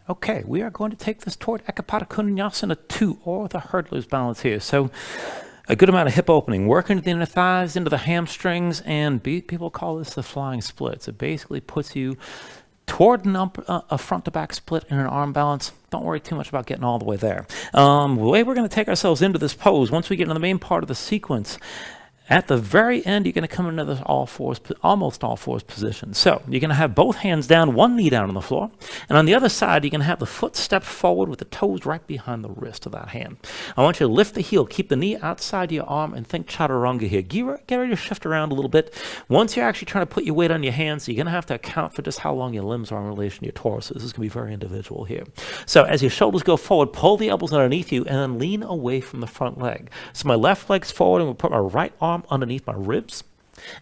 Okay, we are going to take this toward Vinyasa 2, or the hurdler's balance here. So a good amount of hip opening, working the inner thighs into the hamstrings, and people call this the flying splits. It basically puts you toward a front to back split in an arm balance. Don't worry too much about getting all the way there. The way we're going to take ourselves into this pose, once we get into the main part of the sequence, at the very end, you're going to come into this almost all fours position. So you're going to have both hands down, one knee down on the floor. And on the other side, you're going to have the foot step forward with the toes right behind the wrist of that hand. I want you to lift the heel, keep the knee outside your arm, and think chaturanga here. Get ready to shift around a little bit. Once you're actually trying to put your weight on your hands, you're going to have to account for just how long your limbs are in relation to your torso. This is going to be very individual here. So as your shoulders go forward, pull the elbows underneath you, and then lean away from the front leg. So my left leg's forward, and we'll put my right arm underneath my ribs,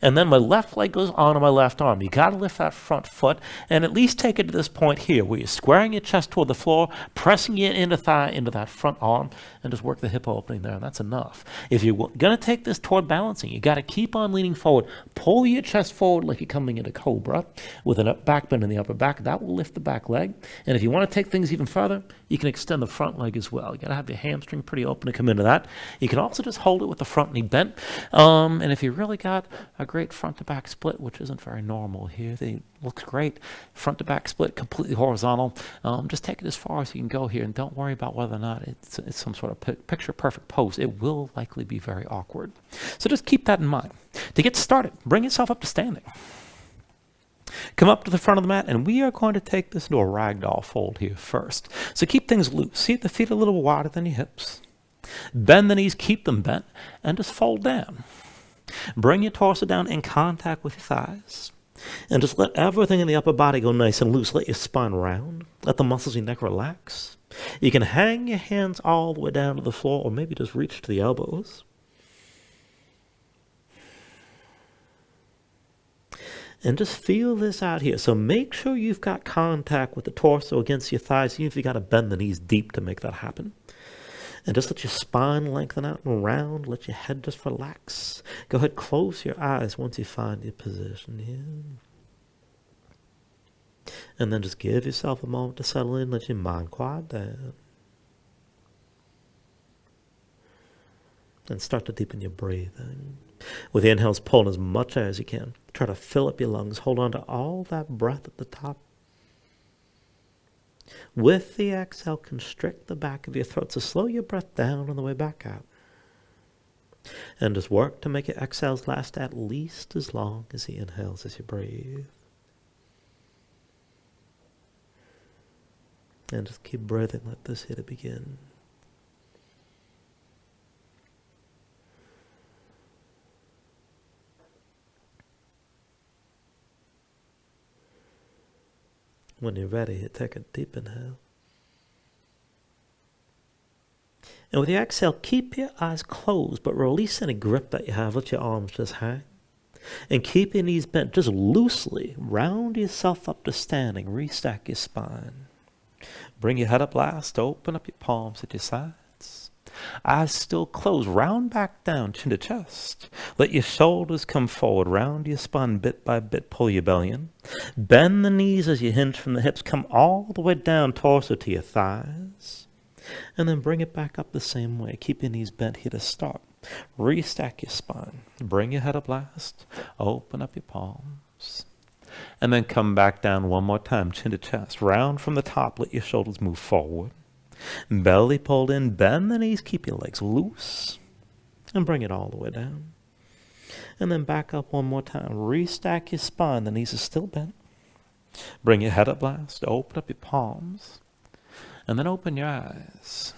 and then my left leg goes onto my left arm. You got to lift that front foot and at least take it to this point here where you're squaring your chest toward the floor, pressing your inner thigh into that front arm, and just work the hip opening there. That's enough. If you're going to take this toward balancing, you got to keep on leaning forward. Pull your chest forward like you're coming into cobra with a back bend in the upper back. That will lift the back leg. And if you want to take things even further, you can extend the front leg as well. You got to have your hamstring pretty open to come into that. You can also just hold it with the front knee bent. And if you really got a great front to back split, which isn't very normal here, looks great. Front to back split, completely horizontal. Just take it as far as you can go here, and don't worry about whether or not it's some sort of picture perfect pose. It will likely be very awkward. So just keep that in mind. To get started, bring yourself up to standing. Come up to the front of the mat, and we are going to take this into a ragdoll fold here first. So keep things loose. See the feet a little wider than your hips. Bend the knees, keep them bent, and just fold down. Bring your torso down in contact with your thighs. And just let everything in the upper body go nice and loose. Let your spine round. Let the muscles in your neck relax. You can hang your hands all the way down to the floor, or maybe just reach to the elbows. And just feel this out here. So make sure you've got contact with the torso against your thighs, even if you got to bend the knees deep to make that happen. And just let your spine lengthen out and round. Let your head just relax. Go ahead, close your eyes once you find your position here. And then just give yourself a moment to settle in. Let your mind quiet down. And start to deepen your breathing. With the inhales, pull in as much air as you can. Try to fill up your lungs. Hold on to all that breath at the top. With the exhale, constrict the back of your throat. So slow your breath down on the way back out. And just work to make your exhales last at least as long as the inhales as you breathe. And just keep breathing like this here to begin. When you're ready, take a deep inhale. And with your exhale, keep your eyes closed, but release any grip that you have. Let your arms just hang. And keep your knees bent just loosely. Round yourself up to standing. Restack your spine. Bring your head up last. Open up your palms at your sides. Eyes still closed. Round back down, chin to chest. Let your shoulders come forward. Round your spine bit by bit. Pull your belly in. Bend the knees as you hinge from the hips. Come all the way down, torso to your thighs. And then bring it back up the same way. Keep your knees bent here to start. Restack your spine. Bring your head up last. Open up your palms. And then come back down one more time, chin to chest. Round from the top. Let your shoulders move forward. Belly pulled in, bend the knees, keep your legs loose, and bring it all the way down. And then back up one more time. Restack your spine, the knees are still bent. Bring your head up last, open up your palms, and then open your eyes.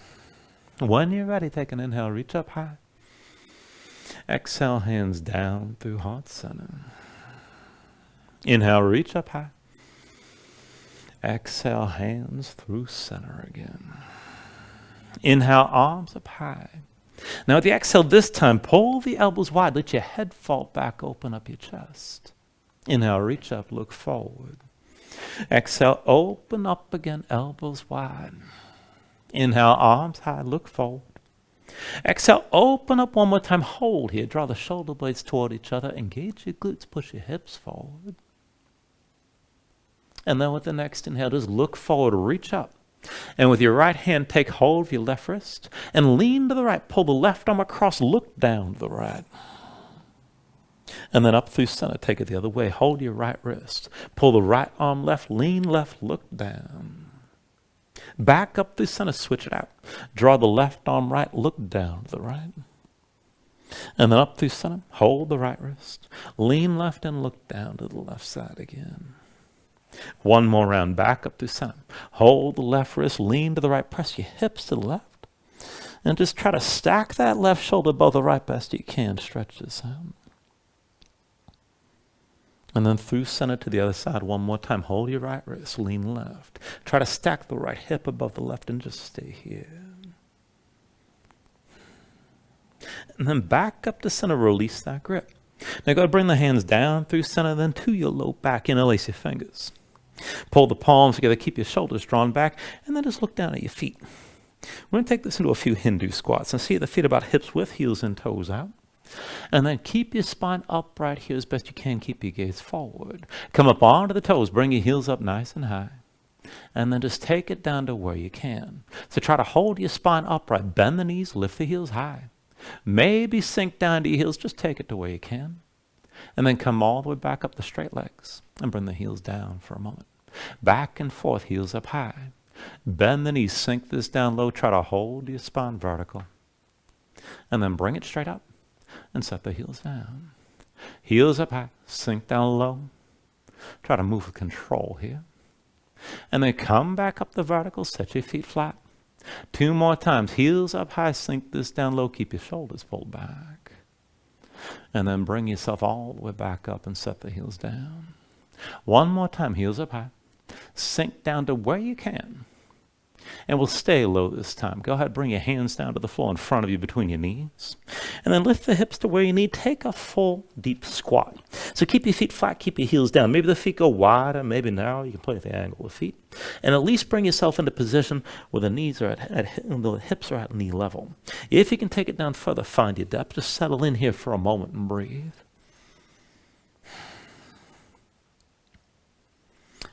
When you're ready, take an inhale, reach up high. Exhale, hands down through heart center. Inhale, reach up high. Exhale, hands through center again. Inhale, arms up high. Now with the exhale this time, pull the elbows wide. Let your head fall back, open up your chest. Inhale, reach up, look forward. Exhale, open up again, elbows wide. Inhale, arms high, look forward. Exhale, open up one more time, hold here. Draw the shoulder blades toward each other. Engage your glutes, push your hips forward. And then with the next inhale, just look forward, reach up. And with your right hand, take hold of your left wrist and lean to the right. Pull the left arm across, look down to the right. And then up through center, take it the other way. Hold your right wrist. Pull the right arm left, lean left, look down. Back up through center, switch it out. Draw the left arm right, look down to the right. And then up through center, hold the right wrist. Lean left and look down to the left side again. One more round, back up through center. Hold the left wrist, lean to the right, press your hips to the left. And just try to stack that left shoulder above the right best you can. Stretch this out. And then through center to the other side one more time. Hold your right wrist, lean left. Try to stack the right hip above the left and just stay here. And then back up to center, release that grip. Now go ahead, bring the hands down through center, then to your low back, interlace your fingers. Pull the palms together, keep your shoulders drawn back, and then just look down at your feet. We're going to take this into a few Hindu squats and see the feet about hips width, heels and toes out. And then keep your spine upright here as best you can. Keep your gaze forward. Come up onto the toes. Bring your heels up nice and high. And then just take it down to where you can. So try to hold your spine upright. Bend the knees. Lift the heels high. Maybe sink down to your heels. Just take it to where you can. And then come all the way back up the straight legs. And bring the heels down for a moment. Back and forth. Heels up high. Bend the knees. Sink this down low. Try to hold your spine vertical. And then bring it straight up. And set the heels down. Heels up high, sink down low. Try to move with control here. And then come back up the vertical, set your feet flat. 2 more times, heels up high, sink this down low, keep your shoulders pulled back. And then bring yourself all the way back up and set the heels down. 1 more time, heels up high. Sink down to where you can. And we'll stay low this time. Go ahead, bring your hands down to the floor in front of you between your knees. And then lift the hips to where you need. Take a full deep squat. So keep your feet flat, keep your heels down. Maybe the feet go wider, maybe narrow. You can play with the angle of the feet. And at least bring yourself into position where the knees are the hips are at knee level. If you can take it down further, find your depth. Just settle in here for a moment and breathe.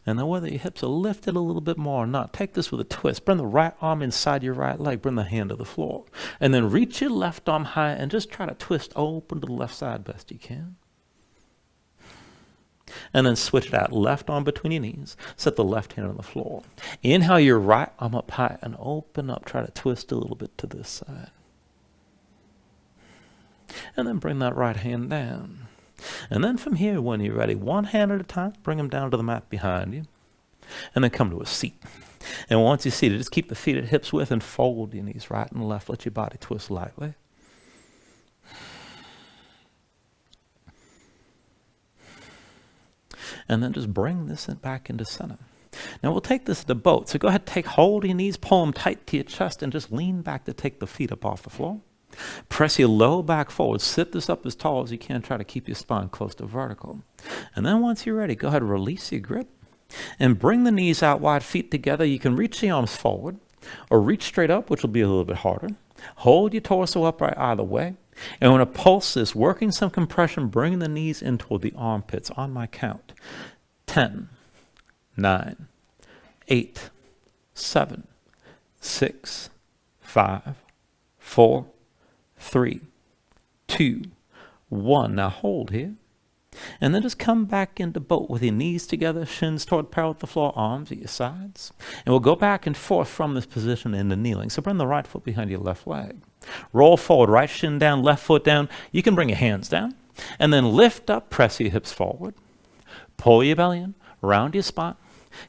And then whether your hips are lifted a little bit more or not, take this with a twist. Bring the right arm inside your right leg. Bring the hand to the floor. And then reach your left arm high and just try to twist open to the left side best you can. And then switch it out. Left arm between your knees. Set the left hand on the floor. Inhale your right arm up high and open up. Try to twist a little bit to this side. And then bring that right hand down. And then from here, when you're ready, 1 hand at a time, bring them down to the mat behind you. And then come to a seat. And once you're seated, just keep the feet at hips width and fold your knees right and left. Let your body twist lightly. And then just bring this back into center. Now we'll take this to boat. So go ahead, take hold of your knees, pull them tight to your chest, and just lean back to take the feet up off the floor. Press your low back forward. Sit this up as tall as you can. Try to keep your spine close to vertical. And then once you're ready, go ahead and release your grip. And bring the knees out wide, feet together. You can reach the arms forward or reach straight up, which will be a little bit harder. Hold your torso upright either way. And when a pulse is working some compression, bring the knees in toward the armpits on my count. 10, 9, 8, 7, 6, 5, 4, 3, 2, 1. Now hold here. And then just come back into boat with your knees together, shins toward parallel with the floor, arms at your sides. And we'll go back and forth from this position into kneeling. So bring the right foot behind your left leg. Roll forward, right shin down, left foot down. You can bring your hands down. And then lift up, press your hips forward. Pull your belly in, round your spine.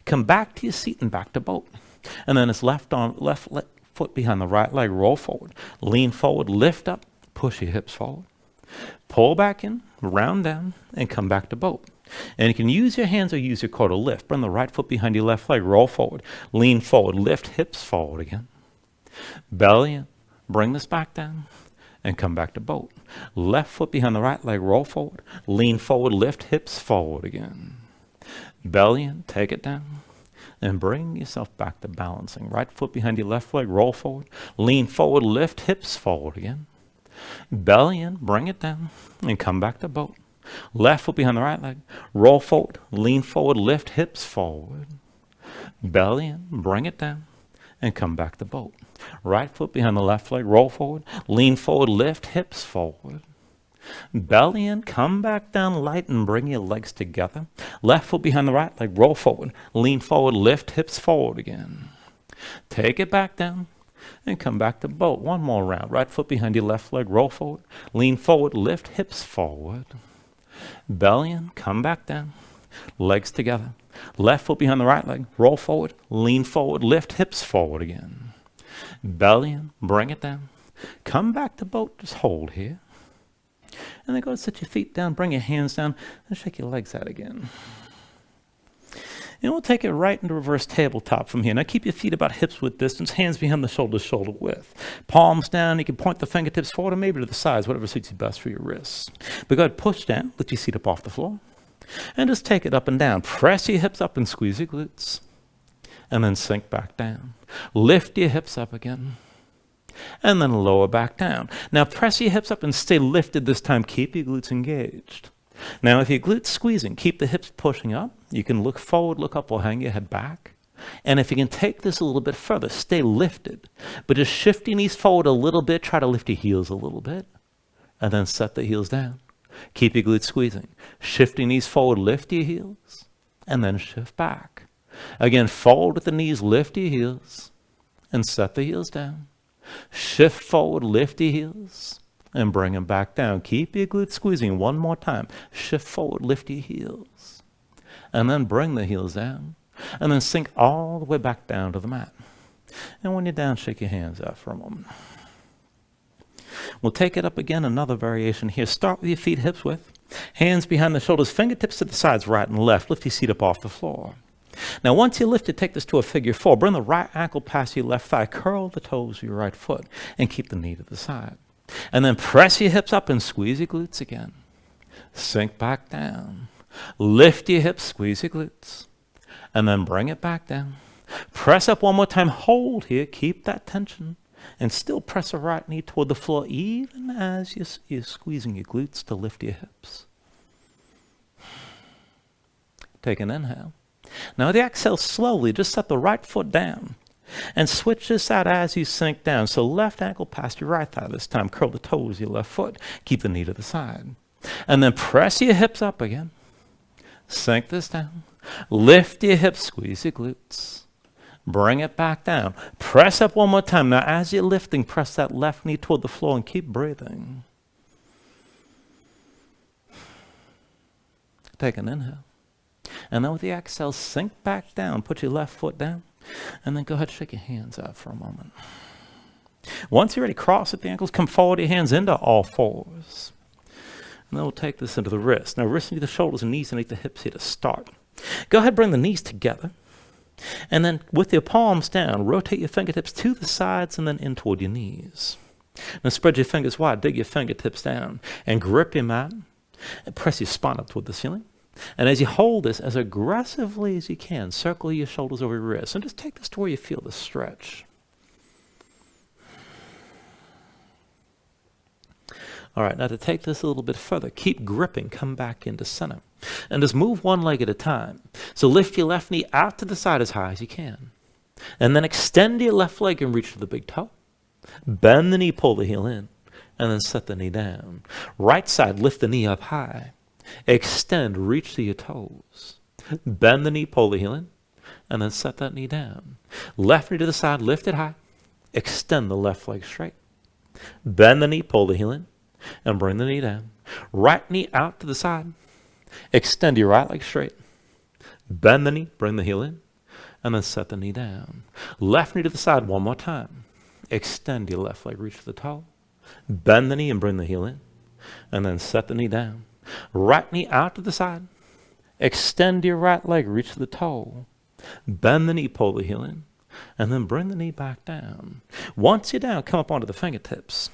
Come back to your seat and back to boat. And then it's left foot behind the right leg, roll forward, lean forward, lift up, push your hips forward, pull back in, round down, and come back to boat. And you can use your hands or use your core to lift. Bring the right foot behind your left leg, roll forward, lean forward, lift hips forward again. Belly in, bring this back down, and come back to boat. Left foot behind the right leg, roll forward, lean forward, lift hips forward again. Belly in, take it down. And bring yourself back to balancing. Right foot behind your left leg, roll forward, lean forward, lift hips forward again. Belly in, bring it down, and come back to boat. Left foot behind the right leg. Roll forward, lean forward, lift hips forward. Belly in, bring it down, and come back to boat. Right foot behind the left leg, roll forward, lean forward, lift hips forward. Belly in, come back down light and bring your legs together. Left foot behind the right leg, roll forward, lean forward, lift hips forward again. Take it back down and come back to boat. One more round. Right foot behind your left leg, roll forward, lean forward, lift hips forward. Belly in, come back down, legs together. Left foot behind the right leg, roll forward, lean forward, lift hips forward again. Belly in, bring it down. Come back to boat, just hold here. And then go and sit your feet down, bring your hands down, and shake your legs out again. And we'll take it right into reverse tabletop from here. Now keep your feet about hips width distance, hands behind the shoulders, shoulder width. Palms down, you can point the fingertips forward or maybe to the sides, whatever suits you best for your wrists. But go ahead, push down, lift your seat up off the floor. And just take it up and down. Press your hips up and squeeze your glutes. And then sink back down. Lift your hips up again. And then lower back down. Now press your hips up and stay lifted this time. Keep your glutes engaged. Now if your glutes squeezing, keep the hips pushing up. You can look forward, look up, or hang your head back. And if you can take this a little bit further, stay lifted. But just shift your knees forward a little bit. Try to lift your heels a little bit. And then set the heels down. Keep your glutes squeezing. Shift your knees forward, lift your heels, and then shift back. Again, forward with the knees, lift your heels, and set the heels down. Shift forward, lift your heels, and bring them back down. Keep your glutes squeezing one more time. Shift forward, lift your heels, and then bring the heels down, and then sink all the way back down to the mat. And when you're down, shake your hands out for a moment. We'll take it up again, another variation here. Start with your feet hips width. Hands behind the shoulders, fingertips to the sides, right and left. Lift your seat up off the floor. Now once you lift it, take this to a figure four. Bring the right ankle past your left thigh. Curl the toes of your right foot and keep the knee to the side. And then press your hips up and squeeze your glutes again. Sink back down. Lift your hips, squeeze your glutes. And then bring it back down. Press up one more time. Hold here. Keep that tension. And still press the right knee toward the floor even as you're squeezing your glutes to lift your hips. Take an inhale. Now with the exhale, slowly just set the right foot down and switch this out as you sink down. So left ankle past your right thigh this time. Curl the toes of your left foot. Keep the knee to the side. And then press your hips up again. Sink this down. Lift your hips, squeeze your glutes. Bring it back down. Press up one more time. Now as you're lifting, press that left knee toward the floor and keep breathing. Take an inhale. And then with the exhale, sink back down. Put your left foot down. And then go ahead and shake your hands out for a moment. Once you're ready, cross at the ankles. Come forward, your hands into all fours. And then we'll take this into the wrists. Now wrists into the shoulders and knees underneath the hips here to start. Go ahead, bring the knees together. And then with your palms down, rotate your fingertips to the sides and then in toward your knees. Now spread your fingers wide, dig your fingertips down, and grip your mat, and press your spine up toward the ceiling. And as you hold this as aggressively as you can, circle your shoulders over your wrists, and just take this to where you feel the stretch. All right, now to take this a little bit further, keep gripping, come back into center. And just move one leg at a time. So lift your left knee out to the side as high as you can. And then extend your left leg and reach to the big toe. Bend the knee, pull the heel in, and then set the knee down. Right side, lift the knee up high. Extend, reach to your toes. Bend the knee, pull the heel in, and then set that knee down. Left knee to the side, lift it high. Extend the left leg straight. Bend the knee, pull the heel in, and bring the knee down. Right knee out to the side. Extend your right leg straight. Bend the knee, bring the heel in, and then set the knee down. Left knee to the side one more time. Extend your left leg, reach to the toe. Bend the knee and bring the heel in, and then set the knee down. Right knee out to the side. Extend your right leg, reach to the toe. Bend the knee, pull the heel in, and then bring the knee back down. Once you're down, come up onto the fingertips.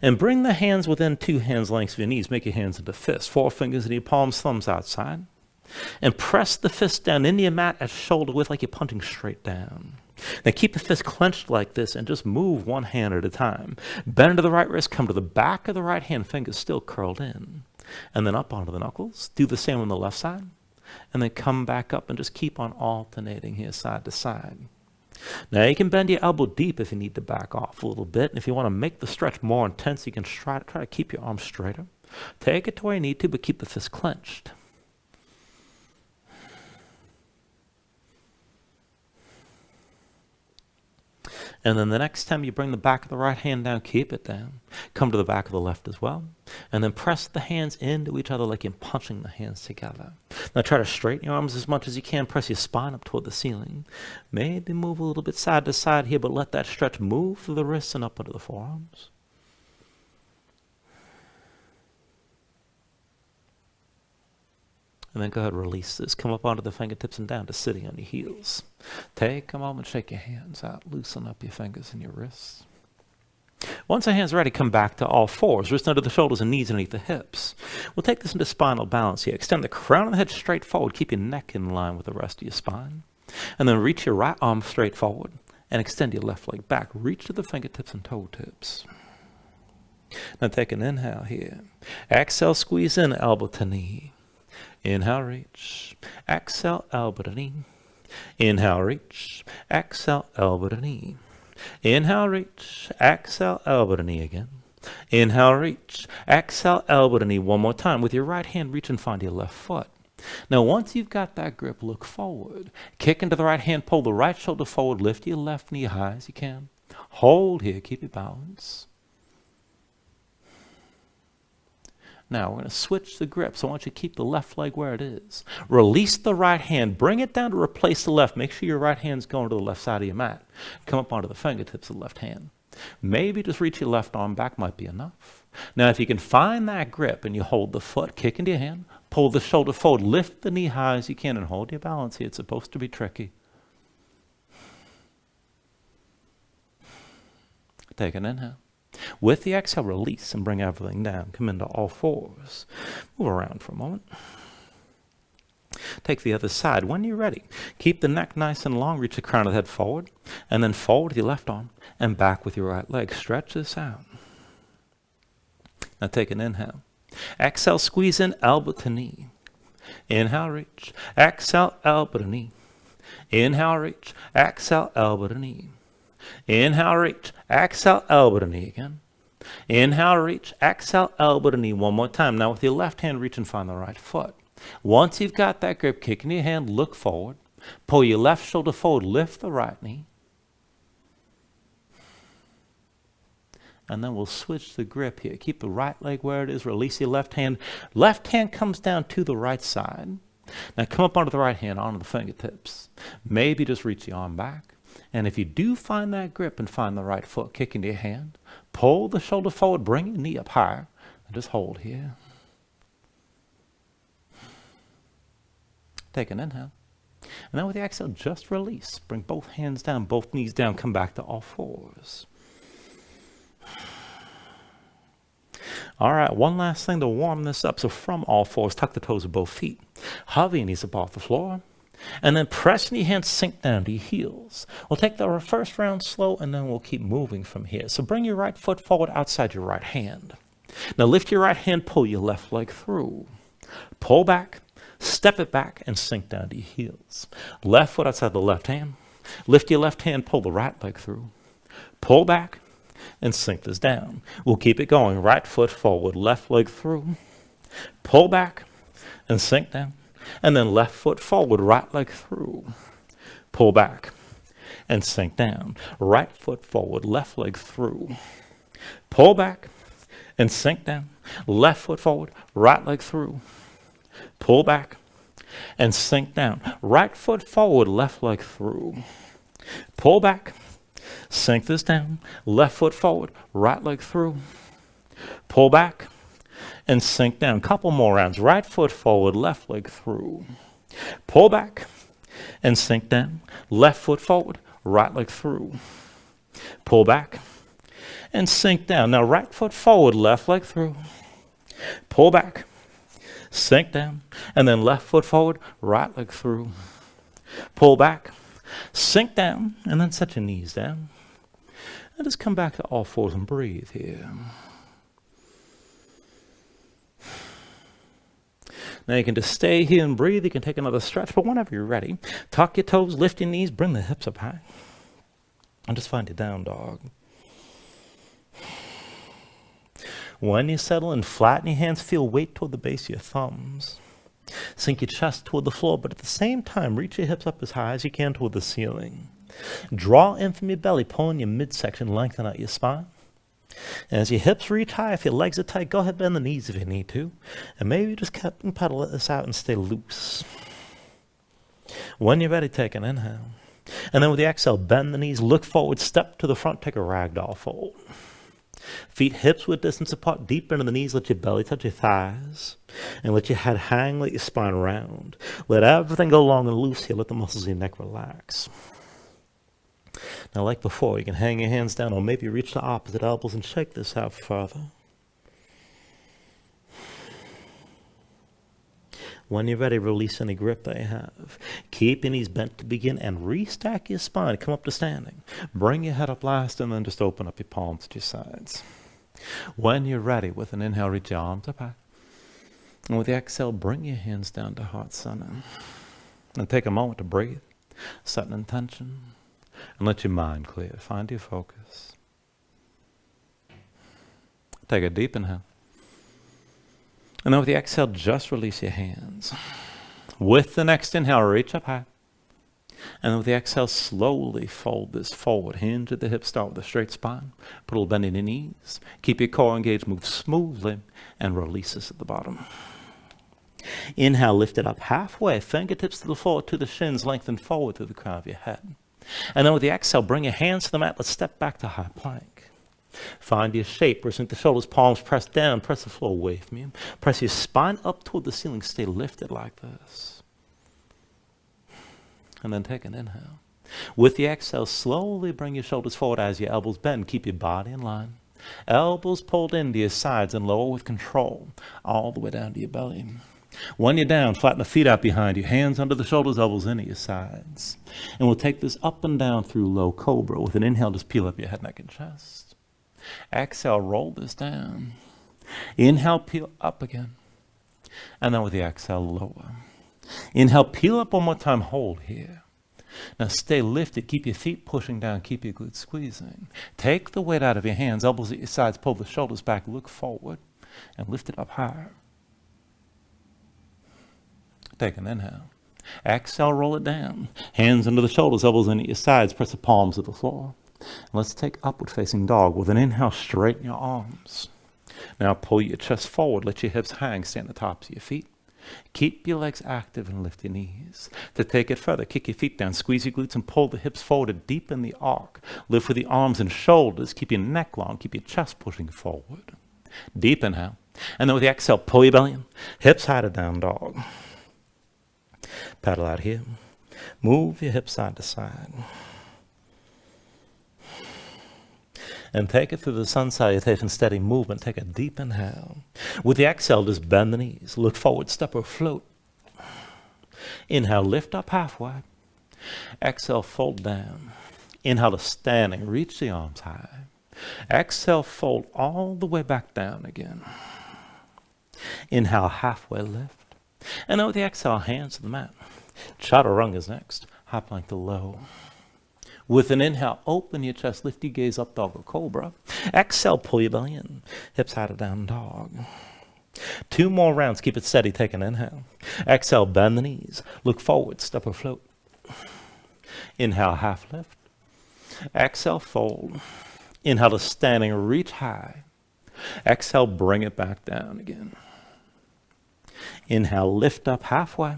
And bring the hands within 2 hands lengths of your knees. Make your hands into fists. 4 fingers in your palms, thumbs outside. And press the fist down into your mat at shoulder width like you're punching straight down. Now keep the fist clenched like this and just move one hand at a time. Bend to the right wrist, come to the back of the right hand, fingers still curled in. and then up onto the knuckles. Do the same on the left side, and then come back up and just keep on alternating here side to side. Now you can bend your elbow deep if you need to back off a little bit. And if you want to make the stretch more intense, you can try to keep your arm straighter. Take it to where you need to, but keep the fist clenched. And then the next time you bring the back of the right hand down, keep it down. Come to the back of the left as well. And then press the hands into each other like you're punching the hands together. Now try to straighten your arms as much as you can. Press your spine up toward the ceiling. Maybe move a little bit side to side here, but let that stretch move through the wrists and up into the forearms. And then go ahead and release this. Come up onto the fingertips and down to sitting on your heels. Take a moment, shake your hands out. Loosen up your fingers and your wrists. Once the hands are ready, come back to all fours. Wrists under the shoulders and knees underneath the hips. We'll take this into spinal balance here. Extend the crown of the head straight forward. Keep your neck in line with the rest of your spine. And then reach your right arm straight forward and extend your left leg back. Reach to the fingertips and toe tips. Now take an inhale here. Exhale, squeeze in, elbow to knee. Inhale, reach. Exhale, elbow to knee. Inhale, reach. Exhale, elbow to knee. Inhale, reach. Exhale, elbow to knee again. Inhale, reach. Exhale, elbow to knee one more time. With your right hand, reach and find your left foot. Now, once you've got that grip, look forward. Kick into the right hand, pull the right shoulder forward, lift your left knee high as you can. Hold here, keep your balance. Now, we're going to switch the grip, so I want you to keep the left leg where it is. Release the right hand. Bring it down to replace the left. Make sure your right hand's going to the left side of your mat. Come up onto the fingertips of the left hand. Maybe just reach your left arm back might be enough. Now, if you can find that grip and you hold the foot, kick into your hand, pull the shoulder forward, lift the knee high as you can, and hold your balance here. It's supposed to be tricky. Take an inhale. With the exhale, release and bring everything down. Come into all fours. Move around for a moment. Take the other side. When you're ready, keep the neck nice and long. Reach the crown of the head forward. And then forward with your left arm and back with your right leg. Stretch this out. Now take an inhale. Exhale, squeeze in, elbow to knee. Inhale, reach. Exhale, elbow to knee. Inhale, reach. Exhale, elbow to knee. Inhale, reach. Exhale, elbow to knee again. Inhale, reach. Exhale, elbow to knee one more time. Now with your left hand, reach and find the right foot. Once you've got that grip, kick in your hand, look forward. Pull your left shoulder forward, lift the right knee. And then we'll switch the grip here. Keep the right leg where it is. Release your left hand. Left hand comes down to the right side. Now come up onto the right hand, onto the fingertips. Maybe just reach the arm back. And if you do find that grip and find the right foot, kick into your hand, pull the shoulder forward, bring your knee up higher, and just hold here. Take an inhale. And then with the exhale, just release. Bring both hands down, both knees down, come back to all fours. All right, one last thing to warm this up. So from all fours, tuck the toes of both feet. Hover your knees up off the floor. And then press your hands, sink down to your heels. We'll take the first round slow, and then we'll keep moving from here. So bring your right foot forward outside your right hand. Now lift your right hand, pull your left leg through. Pull back, step it back, and sink down to your heels. Left foot outside the left hand. Lift your left hand, pull the right leg through. Pull back, and sink this down. We'll keep it going. Right foot forward, left leg through. Pull back, and sink down. And then left foot forward, right leg through. Pull back and sink down. Right foot forward, left leg through. Pull back and sink down. Left foot forward, right leg through. Pull back and sink down. Right foot forward, left leg through. Pull back, sink this down. Left foot forward, right leg through. Pull back and sink down. Couple more rounds. Right foot forward, left leg through. Pull back and sink down. Left foot forward, right leg through. Pull back and sink down. Now right foot forward, left leg through. Pull back, sink down, and then left foot forward, right leg through. Pull back, sink down, and then set your knees down. And just come back to all fours and breathe here. Now you can just stay here and breathe. You can take another stretch, but whenever you're ready, tuck your toes, lift your knees, bring the hips up high, and just find your down dog. When you settle and flatten your hands, feel weight toward the base of your thumbs. Sink your chest toward the floor, but at the same time, reach your hips up as high as you can toward the ceiling. Draw in from your belly, pulling your midsection, lengthen out your spine. And as your hips reach high, if your legs are tight, go ahead, bend the knees if you need to. And maybe just pedal this out and stay loose. When you're ready, take an inhale. And then with the exhale, bend the knees, look forward, step to the front, take a ragdoll fold. Feet hips width distance apart, deep into the knees, let your belly touch your thighs. And let your head hang, let your spine round. Let everything go long and loose here, let the muscles of your neck relax. Now, like before, you can hang your hands down or maybe reach the opposite elbows and shake this out further. When you're ready, release any grip that you have. Keep your knees bent to begin and restack your spine. Come up to standing. Bring your head up last and then just open up your palms to your sides. When you're ready, with an inhale, reach your arms up high. And with the exhale, bring your hands down to heart center. And take a moment to breathe, set an intention, and let your mind clear. Find your focus. Take a deep inhale. And then with the exhale, just release your hands. With the next inhale, reach up high. And then with the exhale, slowly fold this forward. Hinge at the hips, start with a straight spine. Put a little bend in your knees. Keep your core engaged, move smoothly, and release this at the bottom. Inhale, lift it up halfway. Fingertips to the floor, to the shins, lengthen forward through the crown of your head. And then with the exhale, bring your hands to the mat. Let's step back to high plank. Find your shape. Sink the shoulders, palms pressed down. Press the floor away from you. Press your spine up toward the ceiling. Stay lifted like this. And then take an inhale. With the exhale, slowly bring your shoulders forward as your elbows bend. Keep your body in line. Elbows pulled into your sides and lower with control, all the way down to your belly. When you're down, flatten the feet out behind you. Hands under the shoulders, elbows into your sides. And we'll take this up and down through low cobra. With an inhale, just peel up your head, neck, and chest. Exhale, roll this down. Inhale, peel up again. And then with the exhale, lower. Inhale, peel up one more time, hold here. Now stay lifted, keep your feet pushing down, keep your glutes squeezing. Take the weight out of your hands, elbows at your sides, pull the shoulders back, look forward, and lift it up higher. Take an inhale. Exhale, roll it down. Hands under the shoulders, elbows into your sides, press the palms to the floor. Let's take upward facing dog. With an inhale, straighten your arms. Now pull your chest forward, let your hips hang, stay on the tops of your feet. Keep your legs active and lift your knees. To take it further, kick your feet down, squeeze your glutes and pull the hips forward to deepen the arc. Lift with the arms and shoulders, keep your neck long, keep your chest pushing forward. Deep inhale. And then with the exhale, pull your belly in. Hips high to down dog. Paddle out here. Move your hips side to side. And take it through the sun salutation, steady movement. Take a deep inhale. With the exhale, just bend the knees. Look forward, step or float. Inhale, lift up halfway. Exhale, fold down. Inhale to standing, reach the arms high. Exhale, fold all the way back down again. Inhale, halfway lift. And then with the exhale, hands to the mat. Chaturanga is next. High plank to low. With an inhale, open your chest, lift your gaze up, dog or cobra. Exhale, pull your belly in. Hips high to down dog. 2 more rounds, keep it steady, take an inhale. Exhale, bend the knees. Look forward, step or float. Inhale, half lift. Exhale, fold. Inhale to standing, reach high. Exhale, bring it back down again. Inhale, lift up halfway.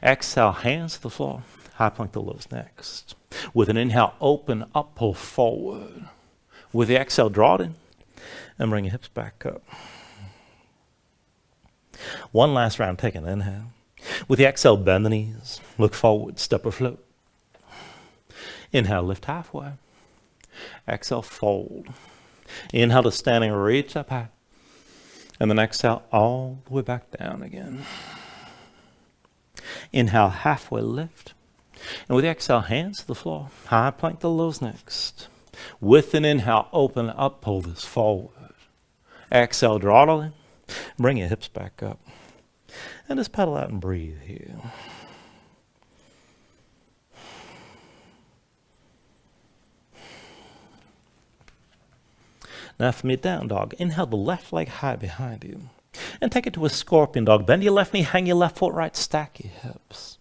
Exhale, hands to the floor. High plank to lows next. With an inhale, open up, pull forward. With the exhale, draw it in and bring your hips back up. One last round, take an inhale. With the exhale, bend the knees. Look forward, step or float. Inhale, lift halfway. Exhale, fold. Inhale to standing, reach up high. And then exhale, all the way back down again. Inhale, halfway lift. And with the exhale, hands to the floor. High plank to lows next. With an inhale, open up, pull this forward. Exhale, draw it all in. Bring your hips back up. And just pedal out and breathe here. Now from your down dog, inhale the left leg high behind you. And take it to a scorpion dog. Bend your left knee, hang your left foot right, stack your hips.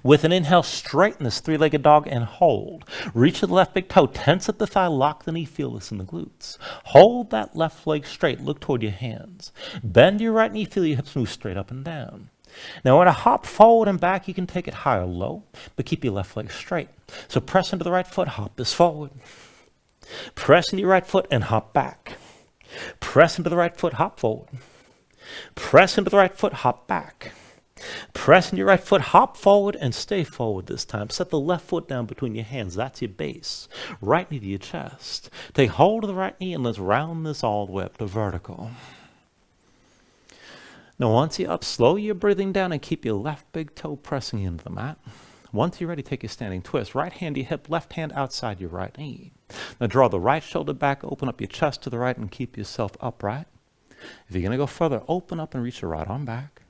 With an inhale, straighten this three-legged dog and hold. Reach the left big toe, tense at the thigh, lock the knee, feel this in the glutes. Hold that left leg straight, look toward your hands. Bend your right knee, feel your hips move straight up and down. Now when I hop forward and back, you can take it high or low, but keep your left leg straight. So press into the right foot, hop this forward. Press into your right foot and hop back. Press into the right foot, hop forward. Press into the right foot, hop back. Press into your right foot, hop forward, and stay forward this time. Set the left foot down between your hands. That's your base. Right knee to your chest. Take hold of the right knee and let's round this all the way up to vertical. Now once you're up, slow your breathing down and keep your left big toe pressing into the mat. Once you're ready, take your standing twist. Right hand to your hip, left hand outside your right knee. Now draw the right shoulder back, open up your chest to the right, and keep yourself upright. If you're going to go further, open up and reach your right arm back.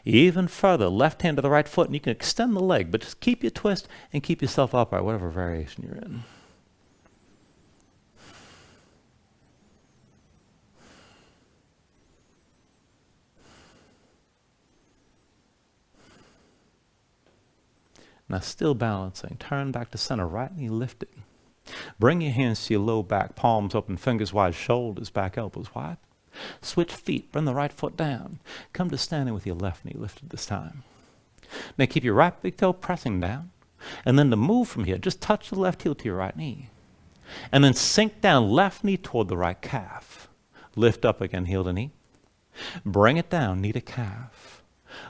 Even further, left hand to the right foot, and you can extend the leg, but just keep your twist and keep yourself upright, whatever variation you're in. Now still balancing, turn back to center, right knee lifted. Bring your hands to your low back, palms open, fingers wide, shoulders back, elbows wide. Switch feet, bring the right foot down. Come to standing with your left knee lifted this time. Now keep your right big toe pressing down. And then to move from here, just touch the left heel to your right knee. And then sink down, left knee toward the right calf. Lift up again, heel to knee. Bring it down, knee to calf.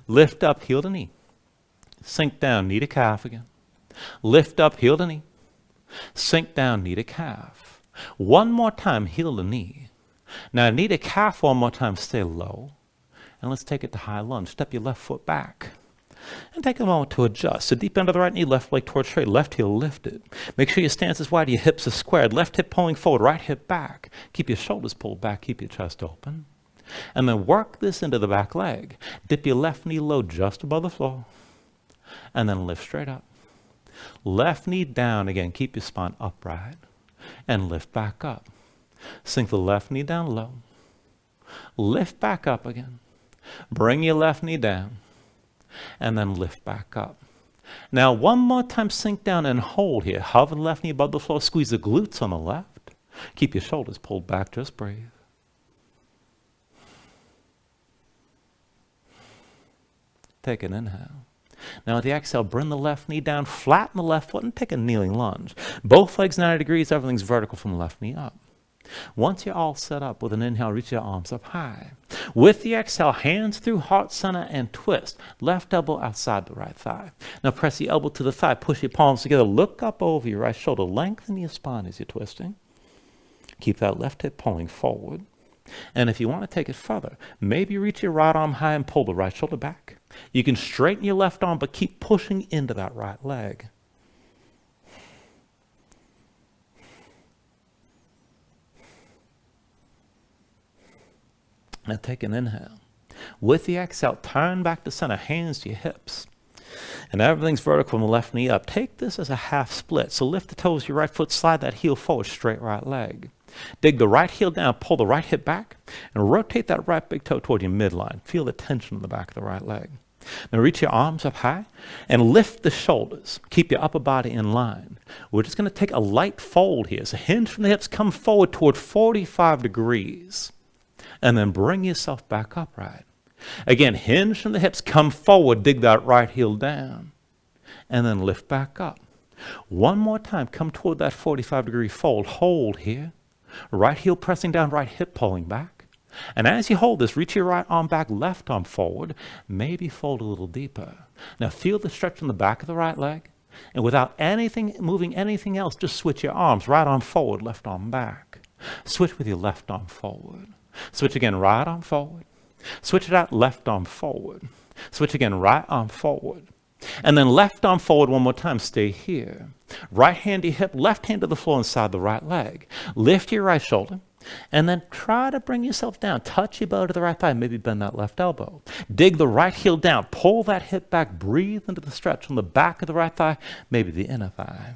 Lift up, heel to knee. Sink down, knee to calf again. Lift up, heel to knee. Sink down, knee to calf. One more time, heel to knee. Now knee to calf one more time, stay low. And let's take it to high lunge. Step your left foot back. And take a moment to adjust. So deep end of the right knee, left leg towards straight, left heel lifted. Make sure your stance is wide, your hips are squared. Left hip pulling forward, right hip back. Keep your shoulders pulled back, keep your chest open. And then work this into the back leg. Dip your left knee low just above the floor. And then lift straight up. Left knee down again, keep your spine upright. And lift back up. Sink the left knee down low. Lift back up again. Bring your left knee down. And then lift back up. Now one more time, sink down and hold here. Hover the left knee above the floor. Squeeze the glutes on the left. Keep your shoulders pulled back. Just breathe. Take an inhale. Now with the exhale, bring the left knee down, flatten the left foot, and take a kneeling lunge. Both legs 90 degrees, everything's vertical from the left knee up. Once you're all set up, with an inhale, reach your arms up high. With the exhale, hands through heart center and twist. Left elbow outside the right thigh. Now press the elbow to the thigh, push your palms together, look up over your right shoulder, lengthen your spine as you're twisting. Keep that left hip pulling forward. And if you want to take it further, maybe reach your right arm high and pull the right shoulder back. You can straighten your left arm, but keep pushing into that right leg. Now take an inhale. With the exhale, turn back to center, hands to your hips. And everything's vertical from the left knee up. Take this as a half split. So lift the toes of your right foot, slide that heel forward, straight right leg. Dig the right heel down, pull the right hip back, and rotate that right big toe toward your midline. Feel the tension in the back of the right leg. Now reach your arms up high and lift the shoulders. Keep your upper body in line. We're just going to take a light fold here. So hinge from the hips, come forward toward 45 degrees. And then bring yourself back upright. Again, hinge from the hips, come forward, dig that right heel down. And then lift back up. One more time, come toward that 45-degree fold. Hold here. Right heel pressing down, right hip pulling back. And as you hold this, reach your right arm back, left arm forward. Maybe fold a little deeper. Now feel the stretch in the back of the right leg. And without moving anything else, just switch your arms. Right arm forward, left arm back. Switch with your left arm forward. Switch again, right arm forward. Switch it out, left arm forward. Switch again, right arm forward. And then left arm forward one more time. Stay here. Right hand to your hip, left hand to the floor inside the right leg. Lift your right shoulder. And then try to bring yourself down. Touch your bow to the right thigh. Maybe bend that left elbow. Dig the right heel down. Pull that hip back. Breathe into the stretch on the back of the right thigh, maybe the inner thigh.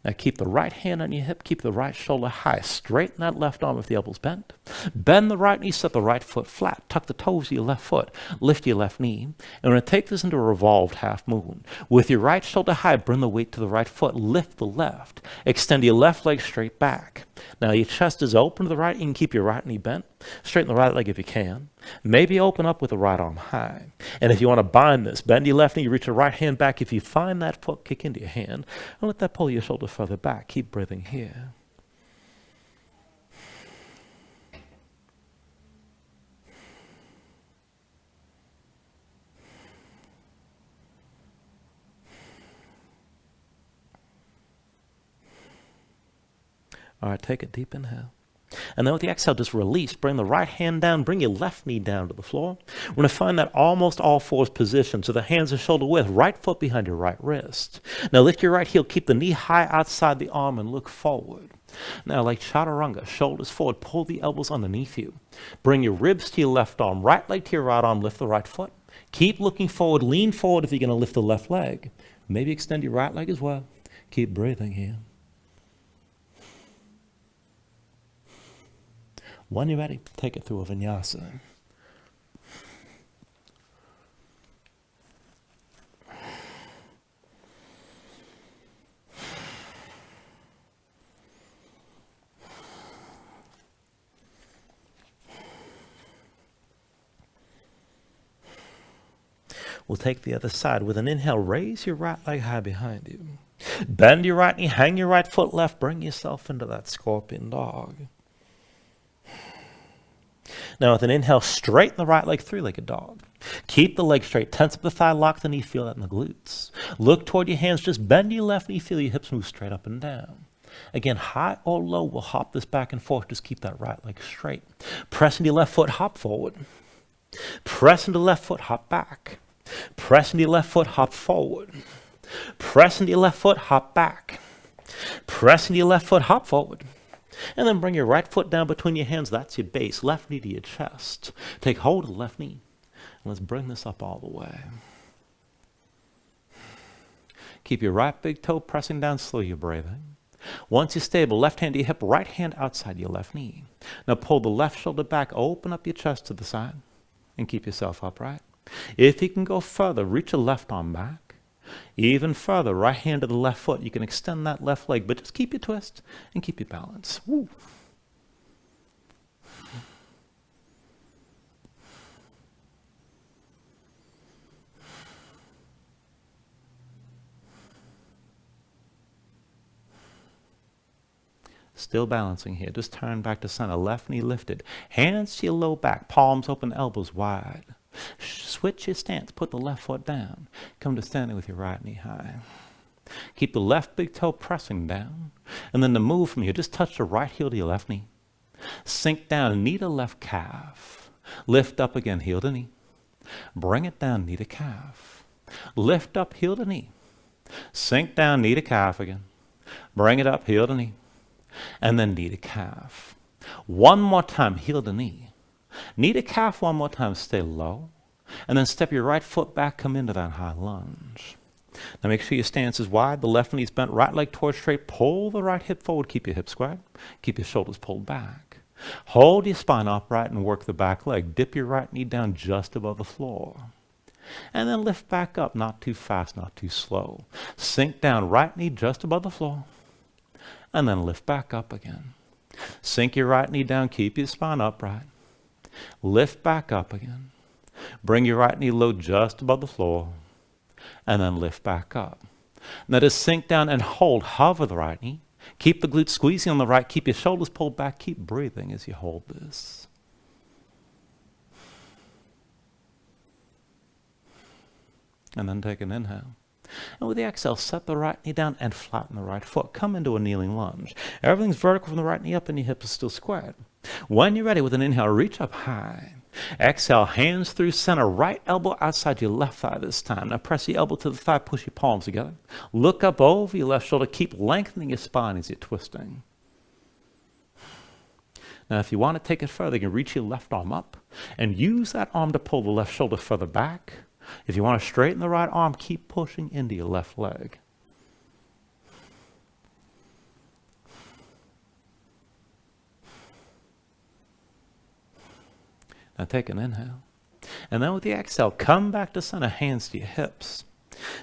Now keep the right hand on your hip, keep the right shoulder high. Straighten that left arm if the elbow's bent. Bend the right knee, set the right foot flat. Tuck the toes of your left foot. Lift your left knee. And we're going to take this into a revolved half moon. With your right shoulder high, bring the weight to the right foot. Lift the left. Extend your left leg straight back. Now your chest is open to the right. You can keep your right knee bent. Straighten the right leg if you can. Maybe open up with the right arm high. And if you want to bind this, bend your left knee, reach your right hand back. If you find that foot, kick into your hand. And let that pull your shoulder further back. Keep breathing here. All right, take a deep inhale. And then with the exhale, just release. Bring the right hand down. Bring your left knee down to the floor. We're going to find that almost all fours position. So the hands are shoulder width. Right foot behind your right wrist. Now lift your right heel. Keep the knee high outside the arm and look forward. Now like chaturanga, shoulders forward. Pull the elbows underneath you. Bring your ribs to your left arm. Right leg to your right arm. Lift the right foot. Keep looking forward. Lean forward if you're going to lift the left leg. Maybe extend your right leg as well. Keep breathing here. When you're ready, take it through a vinyasa. We'll take the other side. With an inhale, raise your right leg high behind you. Bend your right knee, hang your right foot left, bring yourself into that scorpion dog. Now with an inhale, straighten the right leg, three-legged dog. Keep the leg straight, tense up the thigh, lock the knee, feel that in the glutes. Look toward your hands, just bend your left knee, feel your hips move straight up and down. Again, high or low, we'll hop this back and forth, just keep that right leg straight. Press into your left foot, hop forward. Press into the left foot, hop back. Press into your left foot, hop forward. Press into your left foot, hop back. Press into your left foot, hop forward. And then bring your right foot down between your hands. That's your base. Left knee to your chest. Take hold of the left knee. And let's bring this up all the way. Keep your right big toe pressing down. Slow your breathing. Once you're stable, left hand to your hip, right hand outside your left knee. Now pull the left shoulder back. Open up your chest to the side. And keep yourself upright. If you can go further, reach your left arm back. Even further, right hand to the left foot. You can extend that left leg, but just keep your twist and keep your balance. Woo. Still balancing here. Just turn back to center. Left knee lifted. Hands to your low back. Palms open, elbows wide. Switch your stance. Put the left foot down. Come to standing with your right knee high. Keep the left big toe pressing down. And then to move from here, just touch the right heel to your left knee. Sink down, knee to left calf. Lift up again, heel to knee. Bring it down, knee to calf. Lift up, heel to knee. Sink down, knee to calf again. Bring it up, heel to knee. And then knee to calf. One more time, heel to knee. Knee to calf one more time, stay low. And then step your right foot back, come into that high lunge. Now make sure your stance is wide, the left knee's bent, right leg towards straight. Pull the right hip forward, keep your hips squared. Keep your shoulders pulled back. Hold your spine upright and work the back leg. Dip your right knee down just above the floor. And then lift back up, not too fast, not too slow. Sink down, right knee just above the floor. And then lift back up again. Sink your right knee down, keep your spine upright. Lift back up again. Bring your right knee low just above the floor. And then lift back up. Now just sink down and hold. Hover the right knee. Keep the glutes squeezing on the right. Keep your shoulders pulled back. Keep breathing as you hold this. And then take an inhale. And with the exhale, set the right knee down and flatten the right foot. Come into a kneeling lunge. Everything's vertical from the right knee up and your hip is still squared. When you're ready, with an inhale, reach up high. Exhale, hands through center, right elbow outside your left thigh this time. Now press your elbow to the thigh, push your palms together. Look up over your left shoulder. Keep lengthening your spine as you're twisting. Now if you want to take it further, you can reach your left arm up and use that arm to pull the left shoulder further back. If you want to straighten the right arm, keep pushing into your left leg. Now take an inhale. And then with the exhale, come back to center, hands to your hips.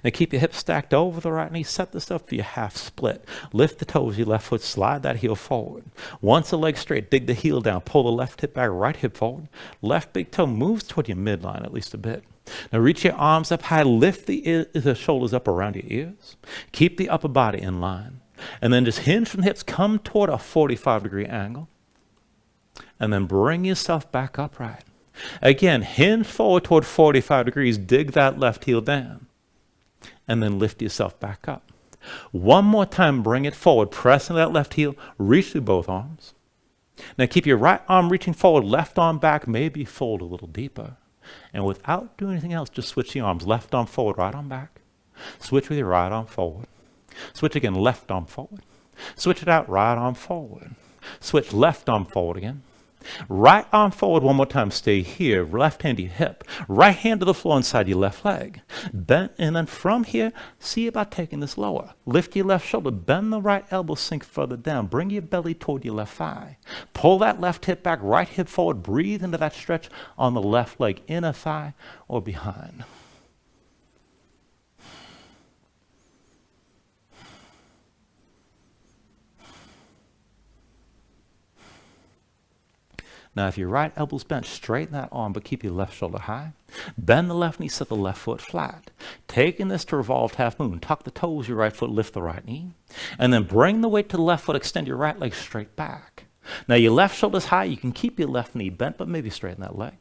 Now keep your hips stacked over the right knee. Set this up for your half split. Lift the toes of your left foot, slide that heel forward. Once the leg straight, dig the heel down, pull the left hip back, right hip forward. Left big toe moves toward your midline at least a bit. Now reach your arms up high, lift the shoulders up around your ears. Keep the upper body in line. And then just hinge from the hips, come toward a 45-degree angle. And then bring yourself back upright. Again, hinge forward toward 45 degrees, dig that left heel down. And then lift yourself back up. One more time, bring it forward, pressing that left heel, reach through both arms. Now keep your right arm reaching forward, left arm back, maybe fold a little deeper. And without doing anything else, just switch the arms, left arm forward, right arm back. Switch with your right arm forward. Switch again, left arm forward. Switch it out, right arm forward. Switch left arm forward again. Right arm forward one more time. Stay here. Left hand to your hip. Right hand to the floor inside your left leg. Bend, and then from here, see about taking this lower. Lift your left shoulder. Bend the right elbow, sink further down. Bring your belly toward your left thigh. Pull that left hip back, right hip forward. Breathe into that stretch on the left leg, inner thigh or behind. Now, if your right elbow's bent, straighten that arm, but keep your left shoulder high. Bend the left knee, set the left foot flat. Taking this to revolved half moon, tuck the toes of your right foot, lift the right knee. And then bring the weight to the left foot, extend your right leg straight back. Now, your left shoulder's high. You can keep your left knee bent, but maybe straighten that leg.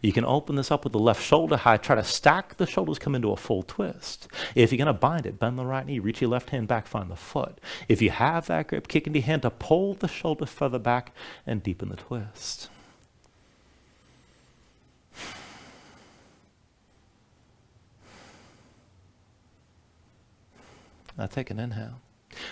You can open this up with the left shoulder high. Try to stack the shoulders, come into a full twist. If you're going to bind it, bend the right knee, reach your left hand back, find the foot. If you have that grip, kick into your hand to pull the shoulder further back and deepen the twist. Now take an inhale.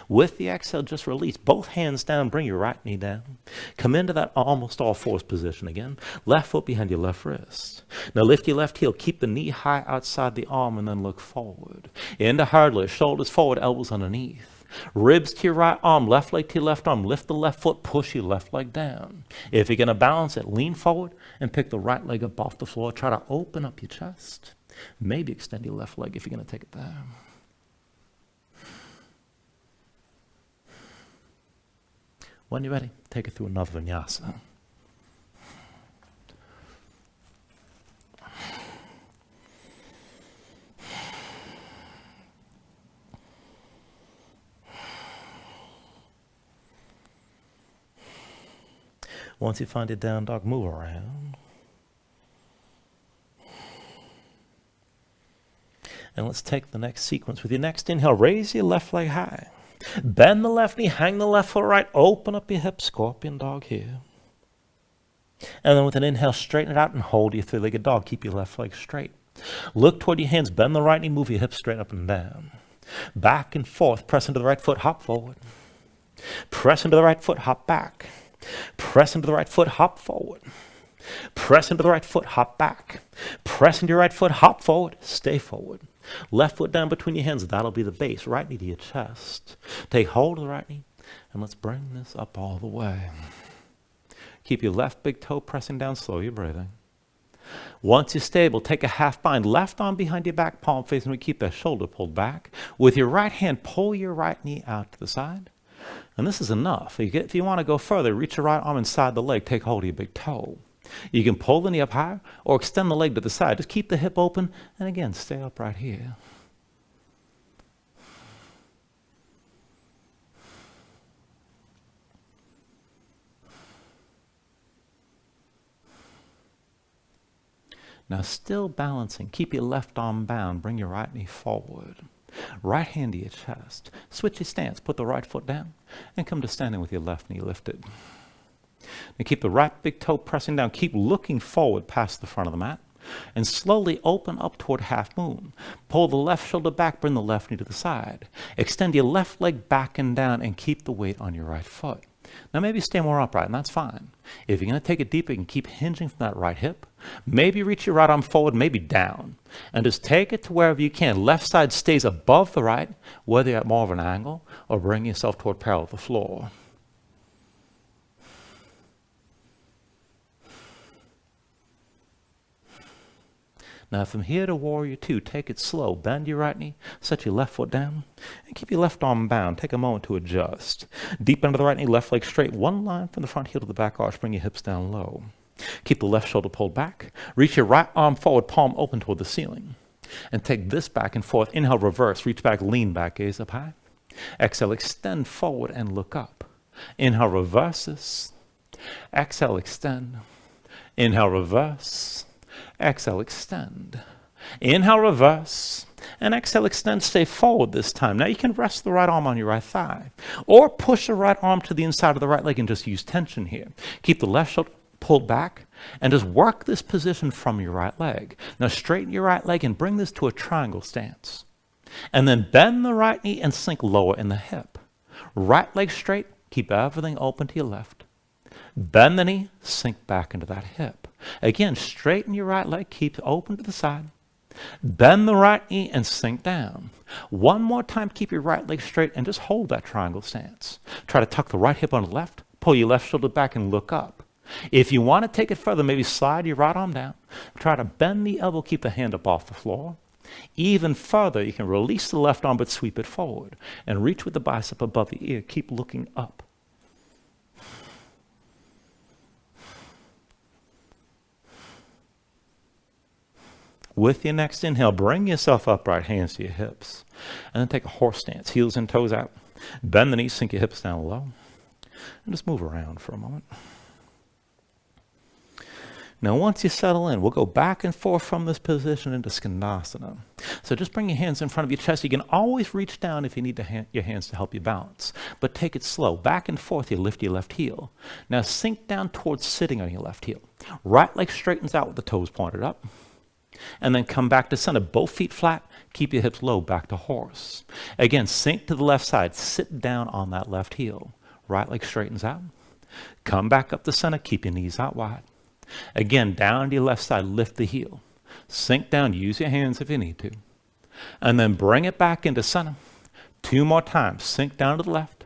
With the exhale, just release. Both hands down, bring your right knee down. Come into that almost all fours position again. Left foot behind your left wrist. Now lift your left heel. Keep the knee high outside the arm and then look forward. Into hard lift. Shoulders forward, elbows underneath. Ribs to your right arm, left leg to your left arm. Lift the left foot, push your left leg down. If you're going to balance it, lean forward and pick the right leg up off the floor. Try to open up your chest. Maybe extend your left leg if you're going to take it down. When you're ready, take it through another vinyasa. Once you find your down dog, move around. And let's take the next sequence. With your next inhale, raise your left leg high. Bend the left knee, hang the left foot right, open up your hips, scorpion dog here. And then with an inhale, straighten it out and hold your three-legged dog. Keep your left leg straight. Look toward your hands, bend the right knee, move your hips straight up and down. Back and forth, press into the right foot, hop forward. Press into the right foot, hop back. Press into the right foot, hop forward. Press into the right foot, hop back. Press into your right foot, hop forward, stay forward. Left foot down between your hands, that'll be the base. Right knee to your chest. Take hold of the right knee, and let's bring this up all the way. Keep your left big toe pressing down, slow your breathing. Once you're stable, take a half bind. Left arm behind your back, palm facing. We keep that shoulder pulled back. With your right hand, pull your right knee out to the side. And this is enough. If you want to go further, reach your right arm inside the leg. Take hold of your big toe. You can pull the knee up higher or extend the leg to the side. Just keep the hip open, and again, stay up right here. Now, still balancing, keep your left arm bound. Bring your right knee forward. Right hand to your chest. Switch your stance. Put the right foot down and come to standing with your left knee lifted. And keep the right big toe pressing down. Keep looking forward past the front of the mat. And slowly open up toward half moon. Pull the left shoulder back, bring the left knee to the side. Extend your left leg back and down and keep the weight on your right foot. Now maybe stay more upright, and that's fine. If you're going to take it deeper, you can keep hinging from that right hip. Maybe reach your right arm forward, maybe down. And just take it to wherever you can. Left side stays above the right, whether you're at more of an angle or bring yourself toward parallel with the floor. Now from here to warrior two, take it slow. Bend your right knee, set your left foot down, and keep your left arm bound. Take a moment to adjust. Deep into the right knee, left leg straight. One line from the front heel to the back arch. Bring your hips down low. Keep the left shoulder pulled back. Reach your right arm forward, palm open toward the ceiling. And take this back and forth. Inhale, reverse. Reach back, lean back, gaze up high. Exhale, extend forward and look up. Inhale, reverse this. Exhale, extend. Inhale, reverse. Exhale, extend. Inhale, reverse. And exhale, extend. Stay forward this time. Now you can rest the right arm on your right thigh. Or push the right arm to the inside of the right leg and just use tension here. Keep the left shoulder pulled back and just work this position from your right leg. Now straighten your right leg and bring this to a triangle stance. And then bend the right knee and sink lower in the hip. Right leg straight. Keep everything open to your left. Bend the knee, sink back into that hip. Again, straighten your right leg, keep it open to the side. Bend the right knee and sink down. One more time, keep your right leg straight and just hold that triangle stance. Try to tuck the right hip on the left, pull your left shoulder back and look up. If you want to take it further, maybe slide your right arm down. Try to bend the elbow, keep the hand up off the floor. Even further, you can release the left arm but sweep it forward and reach with the bicep above the ear. Keep looking up. With your next inhale, bring yourself upright, hands to your hips. And then take a horse stance, heels and toes out. Bend the knees, sink your hips down low. And just move around for a moment. Now once you settle in, we'll go back and forth from this position into Skandasana. So just bring your hands in front of your chest. You can always reach down if you need your hands to help you balance. But take it slow. Back and forth, you lift your left heel. Now sink down towards sitting on your left heel. Right leg straightens out with the toes pointed up. And then come back to center, both feet flat, keep your hips low, back to horse. Again, sink to the left side, sit down on that left heel. Right leg straightens out. Come back up to center, keep your knees out wide. Again, down to your left side, lift the heel. Sink down, use your hands if you need to. And then bring it back into center. 2 more times, sink down to the left.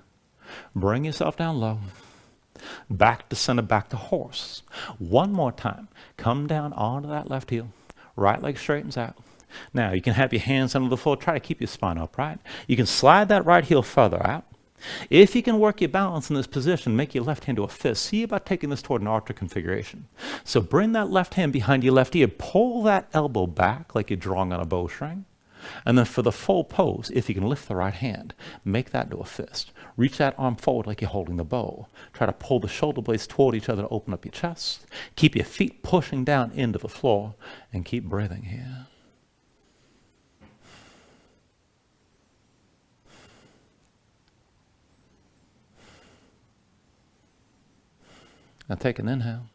Bring yourself down low. Back to center, back to horse. 1 more time, come down onto that left heel. Right leg straightens out. Now, you can have your hands under the floor. Try to keep your spine upright. You can slide that right heel further out. If you can work your balance in this position, make your left hand to a fist. See about taking this toward an archer configuration. So bring that left hand behind your left ear. Pull that elbow back like you're drawing on a bowstring. And then for the full pose, if you can lift the right hand, make that to a fist. Reach that arm forward like you're holding the bow. Try to pull the shoulder blades toward each other to open up your chest. Keep your feet pushing down into the floor and keep breathing here. Now take an inhale.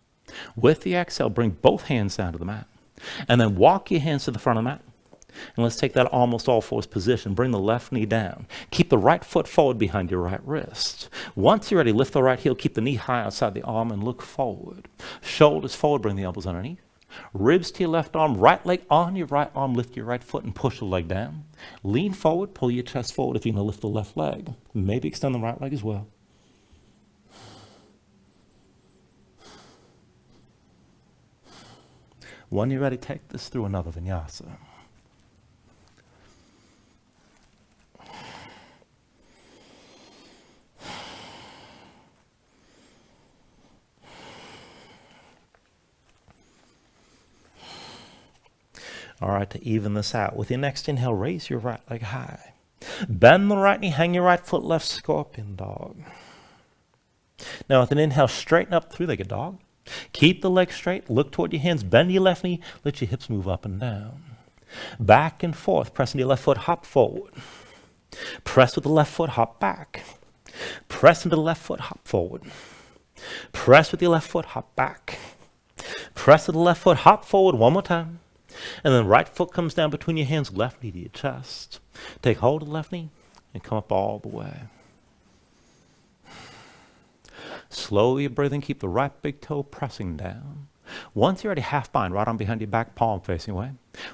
With the exhale, bring both hands down to the mat. And then walk your hands to the front of the mat. And let's take that almost all fours position. Bring the left knee down. Keep the right foot forward behind your right wrist. Once you're ready, lift the right heel. Keep the knee high outside the arm and look forward. Shoulders forward, bring the elbows underneath. Ribs to your left arm, right leg on your right arm. Lift your right foot and push the leg down. Lean forward, pull your chest forward if you're going to lift the left leg. Maybe extend the right leg as well. When you're ready, take this through another vinyasa. All right, to even this out, with your next inhale, raise your right leg high. Bend the right knee, hang your right foot left, scorpion dog. Now with an inhale, straighten up, three-legged dog. Keep the legs straight, look toward your hands, bend your left knee, let your hips move up and down. Back and forth, press into your left foot, hop forward. Press with the left foot, hop back. Press into the left foot, hop forward. Press with your left foot, hop back. Press with the left foot, hop forward one more time. And then right foot comes down between your hands, left knee to your chest. Take hold of the left knee and come up all the way. Slowly breathing, keep the right big toe pressing down. Once you're already half bind, right arm behind your back, palm facing away.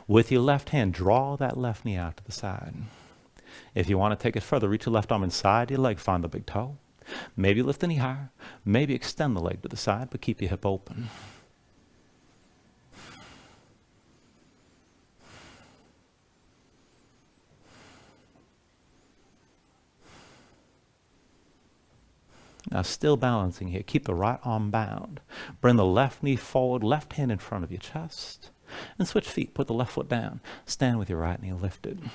With your left hand, draw that left knee out to the side. If you want to take it further, reach your left arm inside your leg, find the big toe. Maybe lift the knee higher, maybe extend the leg to the side, but keep your hip open. Now still balancing here, keep the right arm bound. Bring the left knee forward, left hand in front of your chest. And switch feet, put the left foot down. Stand with your right knee lifted.